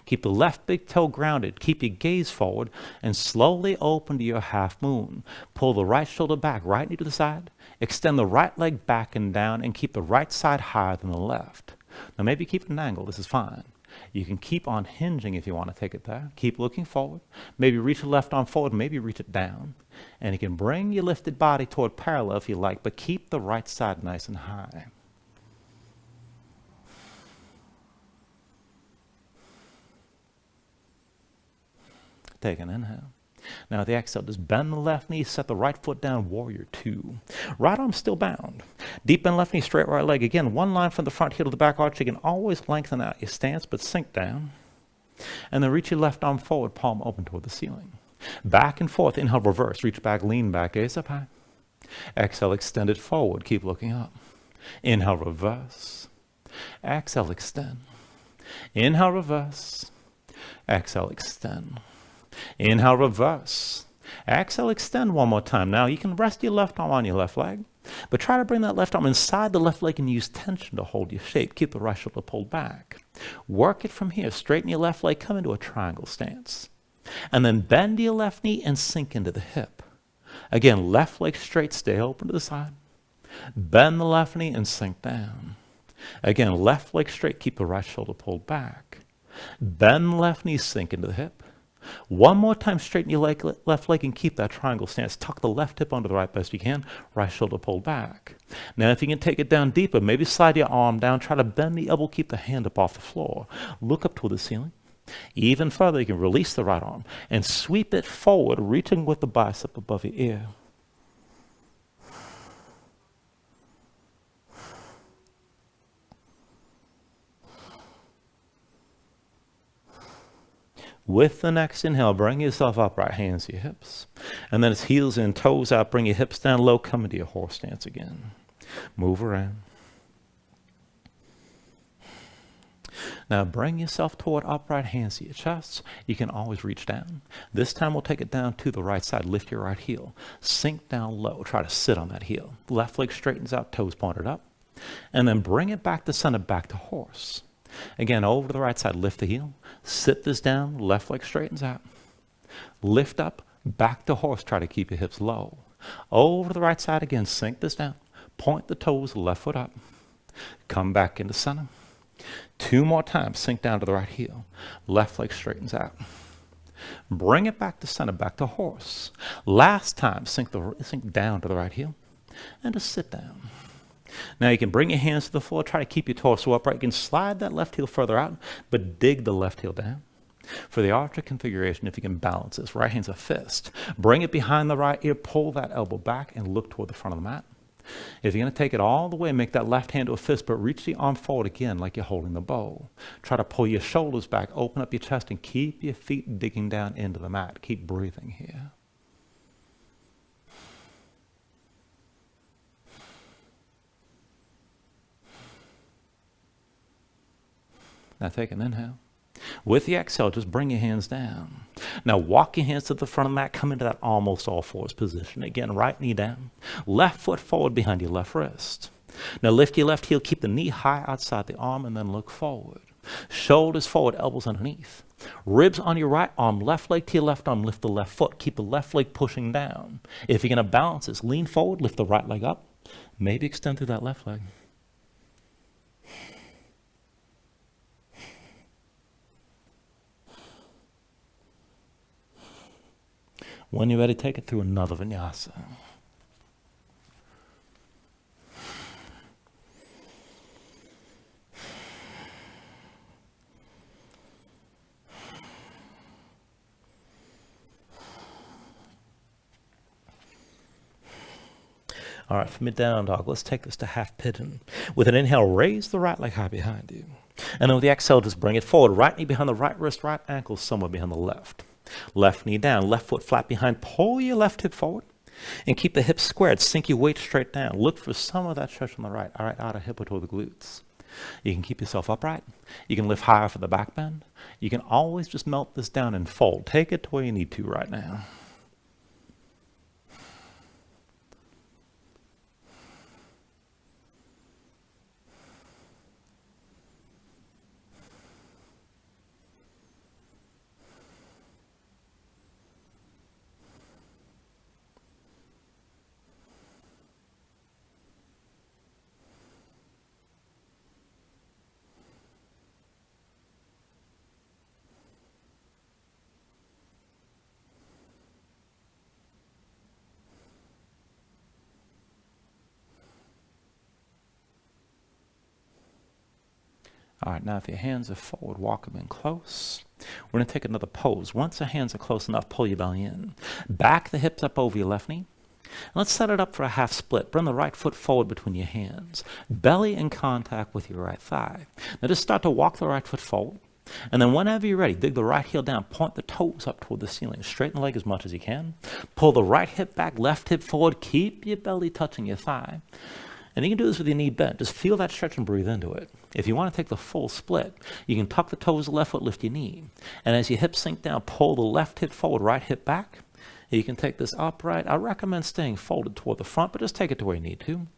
Keep the left big toe grounded, keep your gaze forward, and slowly open to your half moon. Pull the right shoulder back, right knee to the side. Extend the right leg back and down, and keep the right side higher than the left. Now maybe keep an angle, this is fine. You can keep on hinging if you want to take it there. Keep looking forward. Maybe reach the left arm forward, maybe reach it down. And you can bring your lifted body toward parallel if you like, but keep the right side nice and high. Take an inhale. Now the exhale, just bend the left knee, set the right foot down, warrior two. Right arm still bound. Deep bend left knee, straight right leg. Again, one line from the front heel to the back arch. You can always lengthen out your stance, but sink down. And then reach your left arm forward, palm open toward the ceiling. Back and forth, inhale, reverse. Reach back, lean back, gaze up high. Exhale, extend it forward, keep looking up. Inhale, reverse. Exhale, extend. Inhale, reverse. Exhale, extend. Inhale, reverse. Exhale, extend one more time. Now you can rest your left arm on your left leg, but try to bring that left arm inside the left leg and use tension to hold your shape. Keep the right shoulder pulled back. Work it from here. Straighten your left leg, come into a triangle stance. And then bend your left knee and sink into the hip. Again, left leg straight, stay open to the side. Bend the left knee and sink down. Again, left leg straight, keep the right shoulder pulled back. Bend the left knee, sink into the hip. One more time, straighten your left leg and keep that triangle stance. Tuck the left hip under the right best you can. Right shoulder pulled back. Now, if you can take it down deeper, maybe slide your arm down. Try to bend the elbow, keep the hand up off the floor. Look up toward the ceiling. Even further, you can release the right arm and sweep it forward, reaching with the bicep above your ear. With the next inhale, bring yourself upright, hands to your hips. And then it's heels in, toes out, bring your hips down low, come into your horse stance again. Move around. Now bring yourself toward upright, hands to your chest. You can always reach down. This time we'll take it down to the right side. Lift your right heel. Sink down low. Try to sit on that heel. Left leg straightens out, toes pointed up. And then bring it back to center, back to horse. Again, over to the right side, lift the heel. Sit this down, left leg straightens out. Lift up, back to horse. Try to keep your hips low. Over to the right side again, sink this down. Point the toes, left foot up. Come back into center. Two more times, sink down to the right heel. Left leg straightens out. Bring it back to center, back to horse. Last time, sink down to the right heel. And just sit down. Now you can bring your hands to the floor, try to keep your torso upright. You can slide that left heel further out, but dig the left heel down. For the archer configuration, if you can balance this, right hand's a fist. Bring it behind the right ear, pull that elbow back and look toward the front of the mat. If you're going to take it all the way, make that left hand to a fist, but reach the arm forward again like you're holding the bow. Try to pull your shoulders back, open up your chest, and keep your feet digging down into the mat. Keep breathing here. Now take an inhale. With the exhale, just bring your hands down. Now walk your hands to the front of the mat. Come into that almost all fours position. Again, right knee down. Left foot forward behind your left wrist. Now lift your left heel. Keep the knee high outside the arm and then look forward. Shoulders forward, elbows underneath. Ribs on your right arm. Left leg to your left arm. Lift the left foot. Keep the left leg pushing down. If you're going to balance this, lean forward. Lift the right leg up. Maybe extend through that left leg. When you're ready, take it through another vinyasa. All right, from your down dog, let's take this to half pigeon. With an inhale, raise the right leg high behind you. And then with the exhale, just bring it forward. Right knee behind the right wrist, right ankle somewhere behind the left. Left knee down, left foot flat behind. Pull your left hip forward and keep the hips squared. Sink your weight straight down. Look for some of that stretch on the right. All right, outer hip toward the glutes. You can keep yourself upright. You can lift higher for the back bend. You can always just melt this down and fold. Take it to where you need to right now. All right, now if your hands are forward, walk them in close. We're going to take another pose. Once the hands are close enough, pull your belly in. Back the hips up over your left knee. And let's set it up for a half split. Bring the right foot forward between your hands. Belly in contact with your right thigh. Now just start to walk the right foot forward. And then whenever you're ready, dig the right heel down. Point the toes up toward the ceiling. Straighten the leg as much as you can. Pull the right hip back, left hip forward. Keep your belly touching your thigh. And you can do this with your knee bent. Just feel that stretch and breathe into it. If you want to take the full split, you can tuck the toes of the left foot, lift your knee. And as your hips sink down, pull the left hip forward, right hip back. You can take this upright. I recommend staying folded toward the front, but just take it to where you need to.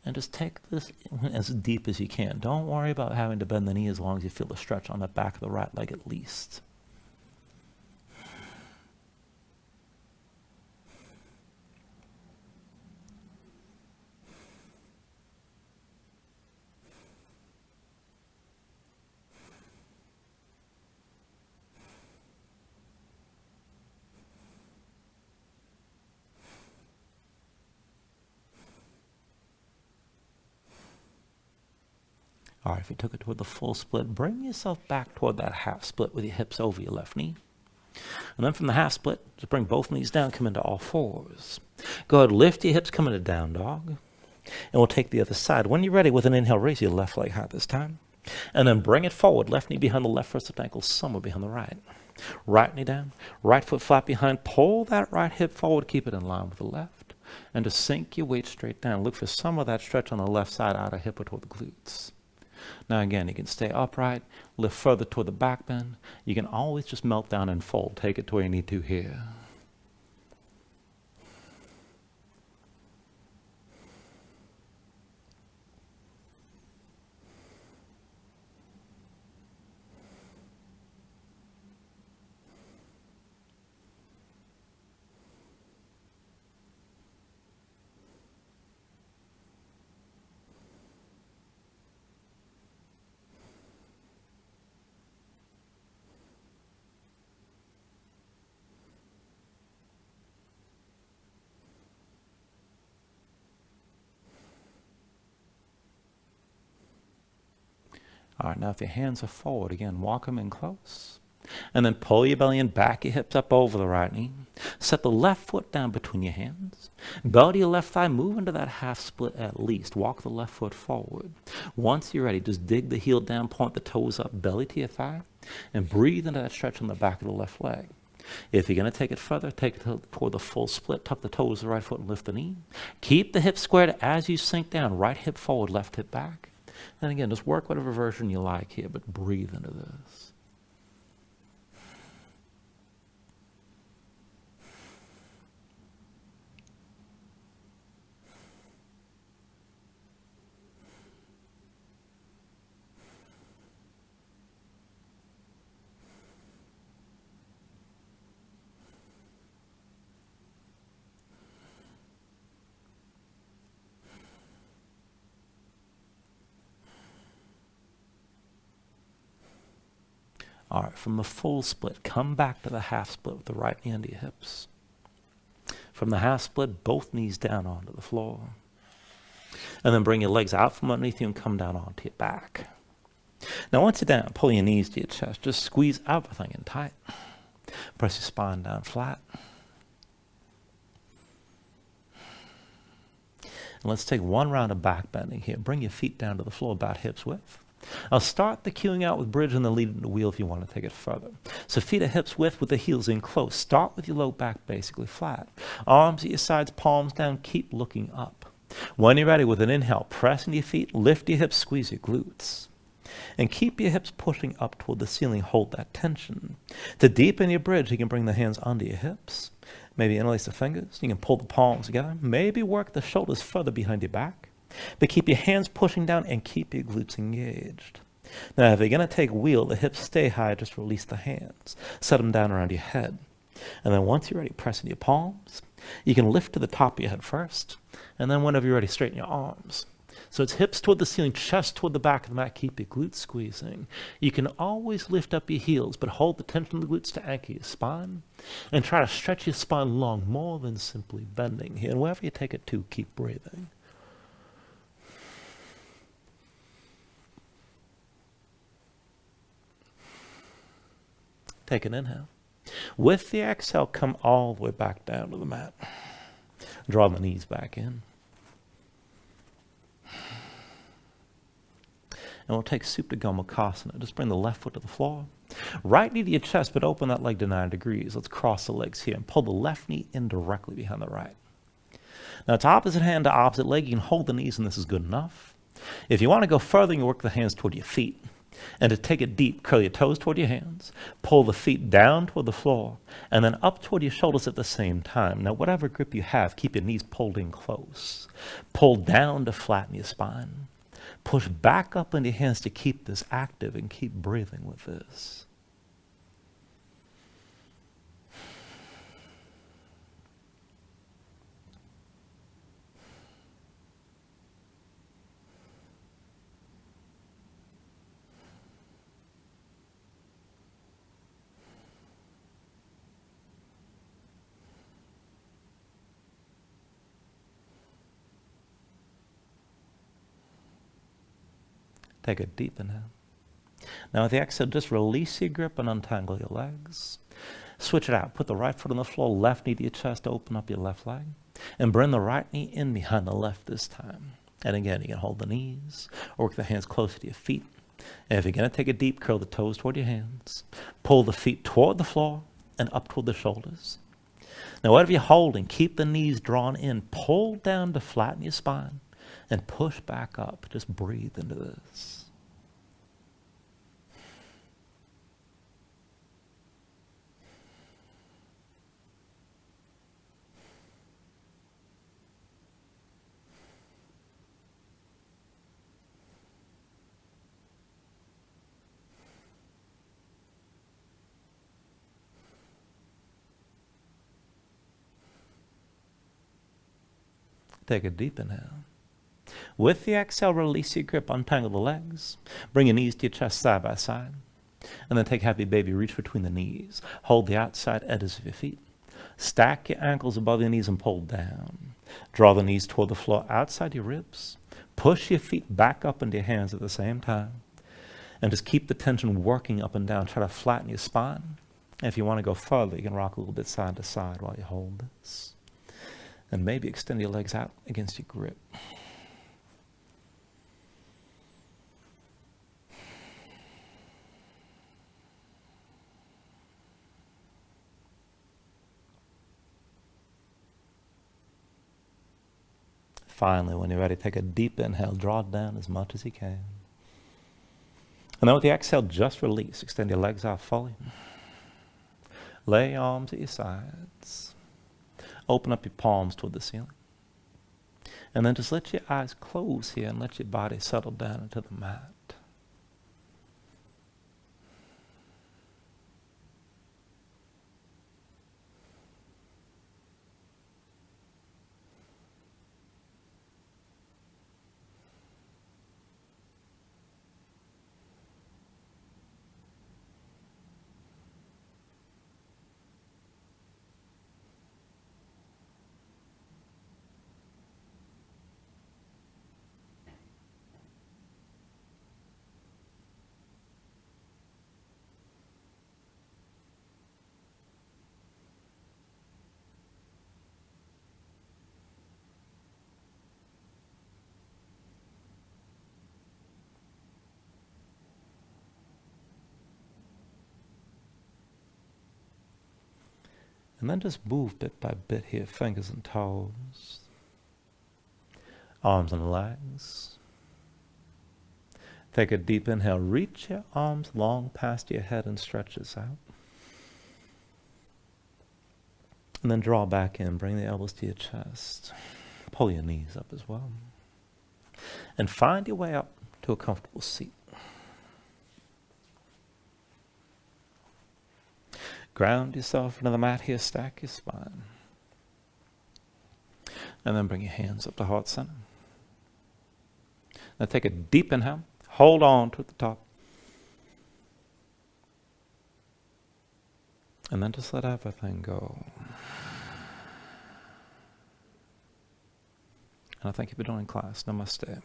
And just take this as deep as you can. Don't worry about having to bend the knee as long as you feel the stretch on the back of the right leg at least. All right, if you took it toward the full split, bring yourself back toward that half split with your hips over your left knee. And then from the half split, just bring both knees down, come into all fours. Go ahead, lift your hips, come into down dog. And we'll take the other side. When you're ready, with an inhale, raise your left leg high this time. And then bring it forward, left knee behind the left wrist, ankle somewhere behind the right. Right knee down, right foot flat behind. Pull that right hip forward, keep it in line with the left. And just sink your weight straight down. Look for some of that stretch on the left side, outer hip toward the glutes. Now again, you can stay upright, lift further toward the back bend. You can always just melt down and fold. Take it to where you need to here. All right, now if your hands are forward, again, walk them in close. And then pull your belly in, back your hips up over the right knee. Set the left foot down between your hands. Belly to your left thigh, move into that half split at least. Walk the left foot forward. Once you're ready, just dig the heel down, point the toes up, belly to your thigh, and breathe into that stretch on the back of the left leg. If you're going to take it further, take it toward the full split. Tuck the toes of the right foot and lift the knee. Keep the hips squared as you sink down. Right hip forward, left hip back. And again, just work whatever version you like here, but breathe into this. All right, from the full split, come back to the half split with the right knee under your hips. From the half split, both knees down onto the floor. And then bring your legs out from underneath you and come down onto your back. Now once you're down, pull your knees to your chest. Just squeeze everything in tight. Press your spine down flat. And let's take one round of back bending here. Bring your feet down to the floor about hips width. I'll start the cueing out with bridge and then lead into wheel if you want to take it further. So feet at hips width with the heels in close. Start with your low back basically flat. Arms at your sides, palms down. Keep looking up. When you're ready, with an inhale, press into your feet, lift your hips, squeeze your glutes. And keep your hips pushing up toward the ceiling. Hold that tension. To deepen your bridge, you can bring the hands under your hips. Maybe interlace the fingers. You can pull the palms together. Maybe work the shoulders further behind your back. But keep your hands pushing down and keep your glutes engaged. Now, if you're going to take wheel, the hips stay high. Just release the hands. Set them down around your head. And then once you're ready, press into your palms. You can lift to the top of your head first. And then whenever you're ready, straighten your arms. So it's hips toward the ceiling, chest toward the back of the mat. Keep your glutes squeezing. You can always lift up your heels, but hold the tension of the glutes to anchor your spine. And try to stretch your spine long, more than simply bending here. And wherever you take it to, keep breathing. Take an inhale. With the exhale, come all the way back down to the mat. Draw the knees back in. And we'll take Supta Gomukhasana. Just bring the left foot to the floor. Right knee to your chest, but open that leg to 90 degrees. Let's cross the legs here and pull the left knee in directly behind the right. Now it's opposite hand to opposite leg. You can hold the knees and this is good enough. If you want to go further, you work the hands toward your feet. And to take it deep, curl your toes toward your hands. Pull the feet down toward the floor. And then up toward your shoulders at the same time. Now whatever grip you have, keep your knees pulled in close. Pull down to flatten your spine. Push back up into your hands to keep this active and keep breathing with this. Take a deep inhale. Now with the exhale, just release your grip and untangle your legs. Switch it out. Put the right foot on the floor, left knee to your chest, open up your left leg. And bring the right knee in behind the left this time. And again, you can hold the knees, or work the hands closer to your feet. And if you're going to take a deep, curl the toes toward your hands. Pull the feet toward the floor and up toward the shoulders. Now whatever you're holding, keep the knees drawn in. Pull down to flatten your spine. And push back up. Just breathe into this. Take a deep inhale. With the exhale, release your grip, untangle the legs. Bring your knees to your chest side by side. And then take happy baby, reach between the knees. Hold the outside edges of your feet. Stack your ankles above your knees and pull down. Draw the knees toward the floor outside your ribs. Push your feet back up into your hands at the same time. And just keep the tension working up and down. Try to flatten your spine. And if you want to go further, you can rock a little bit side to side while you hold this. And maybe extend your legs out against your grip. Finally, when you're ready, take a deep inhale. Draw it down as much as you can. And then with the exhale, just release. Extend your legs out fully. Lay your arms at your sides. Open up your palms toward the ceiling. And then just let your eyes close here and let your body settle down into the mat. And then just move bit by bit here, fingers and toes, arms and legs. Take a deep inhale. Reach your arms long past your head and stretch this out. And then draw back in. Bring the elbows to your chest. Pull your knees up as well. And find your way up to a comfortable seat. Ground yourself into the mat here. Stack your spine. And then bring your hands up to heart center. Now take a deep inhale. Hold on to the top. And then just let everything go. And I thank you for joining class. Namaste.